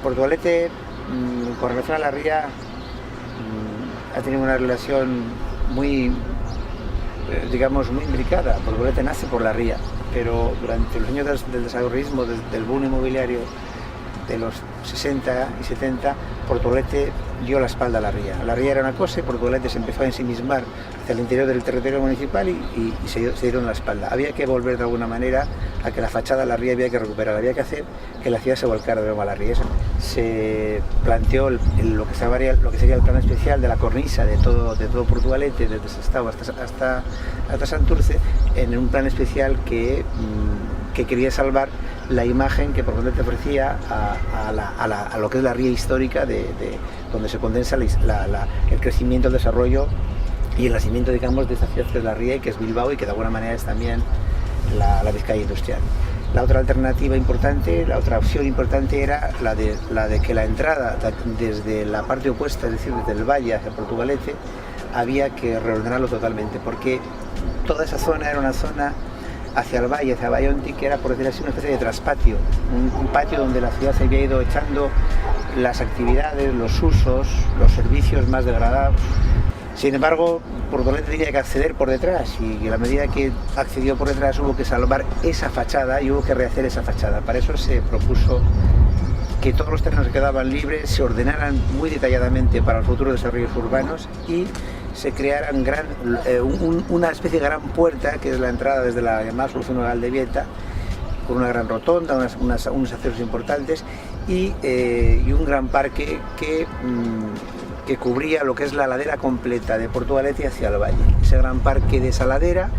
Portugalete, con relación a la ría, ha tenido una relación muy, digamos, muy imbricada. Portugalete nace por la ría, pero durante los años del desarrollismo, del boom inmobiliario de los 60 y 70, Portugalete dio la espalda a la ría. La ría era una cosa y Portugalete se empezó a ensimismar hacia el interior del territorio municipal y se dieron la espalda. Había que volver de alguna manera a que la fachada de la ría había que recuperar, había que hacer que la ciudad se volcara de nuevo a la ría. Se planteó lo que sería el plan especial de la cornisa de todo Portugalete, desde Sestao hasta Santurce, en un plan especial que quería salvar la imagen que Portugalete ofrecía a lo que es la ría histórica donde se condensa el crecimiento, el desarrollo y el nacimiento, digamos, de esta ciudad que es la ría y que es Bilbao y que de alguna manera es también la Vizcaya industrial. La otra alternativa importante, la otra opción importante era la de que la entrada desde la parte opuesta, es decir, desde el valle hacia Portugalete, había que reordenarlo totalmente, porque toda esa zona era una zona hacia el valle, hacia Bayonti, que era, por decir así, una especie de traspatio, un patio donde la ciudad se había ido echando las actividades, los usos, los servicios más degradados. Sin embargo, Portugalete tenía que acceder por detrás y a la medida que accedió por detrás hubo que salvar esa fachada y hubo que rehacer esa fachada. Para eso se propuso que todos los terrenos que quedaban libres se ordenaran muy detalladamente para el futuro desarrollos urbanos y se creara una especie de gran puerta, que es la entrada desde la llamada solución oral de Vieta, con una gran rotonda, unos accesos importantes y un gran parque que cubría lo que es la ladera completa de Portugalete hacia el valle. Ese gran parque de esa ladera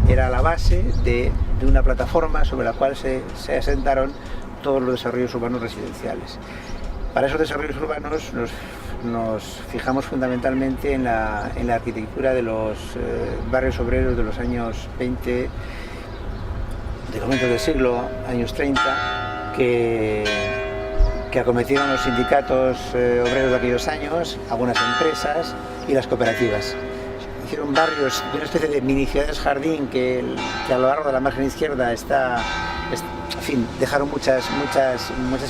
era la base de una plataforma sobre la cual se asentaron todos los desarrollos urbanos residenciales. Para esos desarrollos urbanos nos fijamos fundamentalmente en la arquitectura de los barrios obreros de los años 20, de comienzos del siglo, años 30, que acometieron los sindicatos obreros de aquellos años, algunas empresas y las cooperativas. Hicieron barrios de una especie de mini ciudades jardín que a lo largo de la margen izquierda en fin, dejaron muchas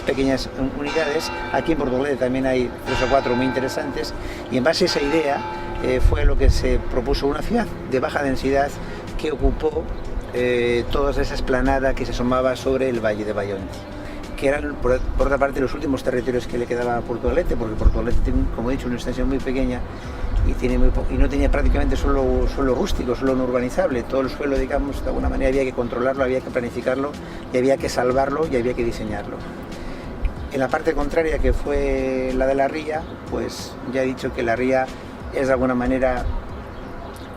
pequeñas unidades. Aquí en Portugalete también hay 3 o 4 muy interesantes y en base a esa idea fue lo que se propuso una ciudad de baja densidad que ocupó toda esa explanada que se asomaba sobre el valle de Bayonti, que eran por otra parte los últimos territorios que le quedaban a Portugalete, porque Portugalete tiene, como he dicho, una extensión muy pequeña y no tenía prácticamente suelo rústico, suelo no urbanizable. Todo el suelo, digamos, de alguna manera había que controlarlo, había que planificarlo y había que salvarlo y había que diseñarlo. En la parte contraria, que fue la de la ría, pues ya he dicho que la ría es de alguna manera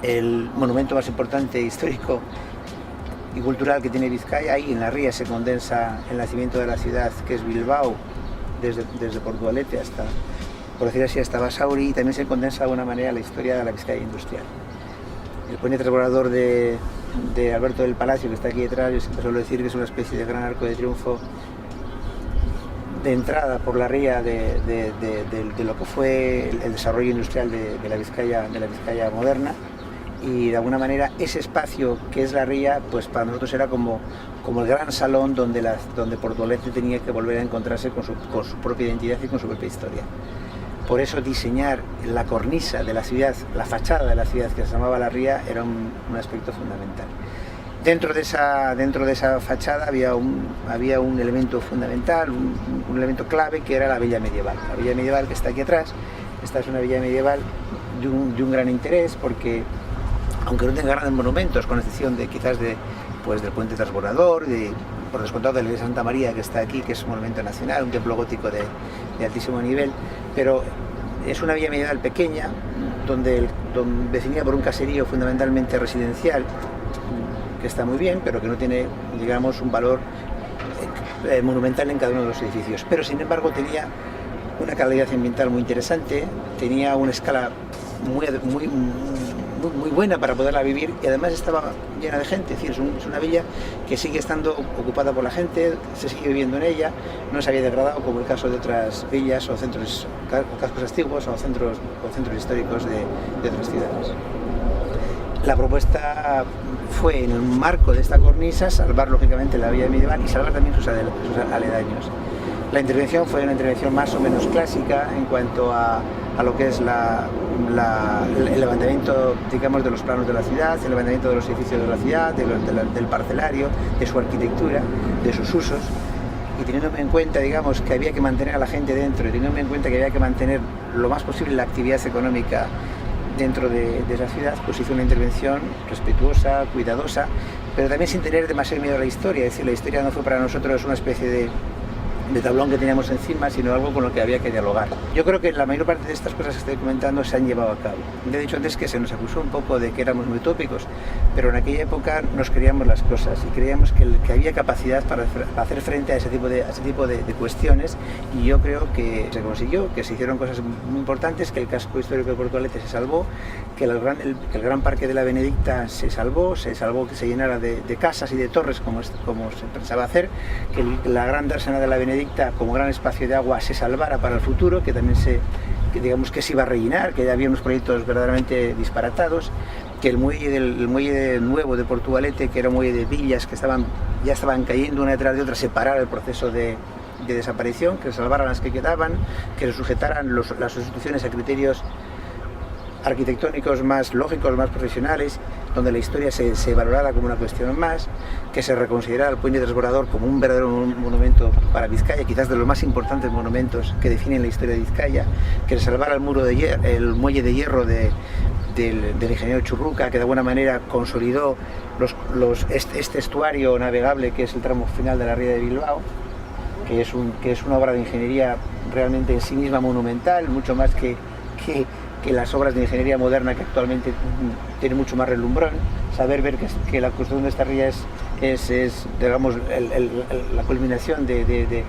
el monumento más importante histórico y cultural que tiene Vizcaya. Ahí en la ría se condensa el nacimiento de la ciudad, que es Bilbao, desde Portugalete hasta, por decir así, hasta Basauri, y también se condensa de alguna manera la historia de la Vizcaya industrial. El puente transbordador de Alberto del Palacio, que está aquí detrás, yo siempre suelo decir que es una especie de gran arco de triunfo de entrada por la ría de lo que fue el desarrollo industrial de la Vizcaya moderna. Y de alguna manera ese espacio que es la ría, pues para nosotros era como el gran salón donde Portugalete tenía que volver a encontrarse con su propia identidad y con su propia historia. Por eso diseñar la cornisa de la ciudad, la fachada de la ciudad que se llamaba la ría, era un aspecto fundamental. Dentro de esa fachada había un elemento fundamental, un elemento clave, que era la villa medieval. La villa medieval que está aquí atrás. Esta es una villa medieval de un gran interés, porque aunque no tenga grandes monumentos, con excepción de quizás del puente transbordador, por descontado de la iglesia de Santa María, que está aquí, que es un monumento nacional, un templo gótico de altísimo nivel, pero es una villa medieval pequeña, donde vecinía por un caserío fundamentalmente residencial, que está muy bien, pero que no tiene, digamos, un valor monumental en cada uno de los edificios. Pero sin embargo tenía una calidad ambiental muy interesante, tenía una escala muy buena para poderla vivir, y además estaba llena de gente. Es decir, es una villa que sigue estando ocupada por la gente, se sigue viviendo en ella, no se había degradado como el caso de otras villas o cascos antiguos o centros históricos de otras ciudades. La propuesta fue, en el marco de esta cornisa, salvar lógicamente la villa medieval y salvar también sus aledaños. La intervención fue una intervención más o menos clásica en cuanto a lo que es el levantamiento, digamos, de los planos de la ciudad, el levantamiento de los edificios de la ciudad, del parcelario, de su arquitectura, de sus usos, y teniendo en cuenta, digamos, que había que mantener a la gente dentro, y teniendo en cuenta que había que mantener lo más posible la actividad económica dentro de esa ciudad, pues hizo una intervención respetuosa, cuidadosa, pero también sin tener demasiado miedo a la historia. Es decir, la historia no fue para nosotros una especie de tablón que teníamos encima, sino algo con lo que había que dialogar. Yo creo que la mayor parte de estas cosas que estoy comentando se han llevado a cabo. Ya he dicho antes que se nos acusó un poco de que éramos muy utópicos, pero en aquella época nos creíamos las cosas y creíamos que había capacidad para hacer frente a ese tipo de cuestiones, y yo creo que se consiguió, que se hicieron cosas muy importantes, que el casco histórico de Portugalete se salvó, que el gran parque de la Benedicta se salvó que se llenara de casas y de torres como se pensaba hacer, que la gran dársena de la Benedicta como gran espacio de agua se salvara para el futuro, que también digamos que se iba a rellenar, que ya había unos proyectos verdaderamente disparatados, que el muelle nuevo de Portugalete, que era un muelle de villas que ya estaban cayendo una detrás de otra, se parara el proceso de desaparición, que se salvaran las que quedaban, que se sujetaran las instituciones a criterios arquitectónicos más lógicos, más profesionales, donde la historia se valorara como una cuestión más, que se reconsiderara el puente transbordador como un verdadero monumento para Vizcaya, quizás de los más importantes monumentos que definen la historia de Vizcaya, que se salvara el muelle de hierro del ingeniero Churruca, que de alguna manera consolidó este estuario navegable que es el tramo final de la ría de Bilbao, que es una obra de ingeniería realmente en sí misma monumental, mucho más que las obras de ingeniería moderna que actualmente tienen mucho más relumbrón. Saber ver que la construcción de esta ría es digamos, la culminación de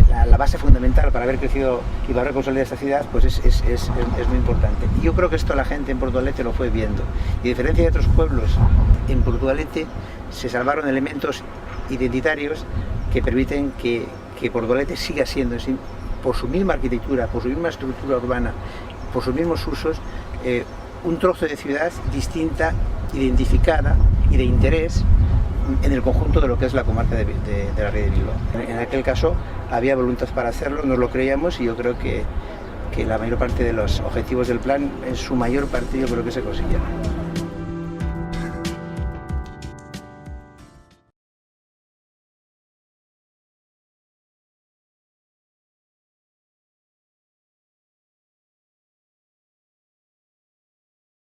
la base fundamental para haber crecido y para haber consolidado esta ciudad, pues es muy importante. Y yo creo que esto la gente en Portugalete lo fue viendo. Y a diferencia de otros pueblos, en Portugalete se salvaron elementos identitarios que permiten que Portugalete siga siendo, por su misma arquitectura, por su misma estructura urbana, por sus mismos usos, un trozo de ciudad distinta, identificada y de interés en el conjunto de lo que es la comarca de la ría de Bilbao. En aquel caso había voluntad para hacerlo, nos lo creíamos, y yo creo que la mayor parte de los objetivos del plan, en su mayor parte, yo creo que se consiguieron.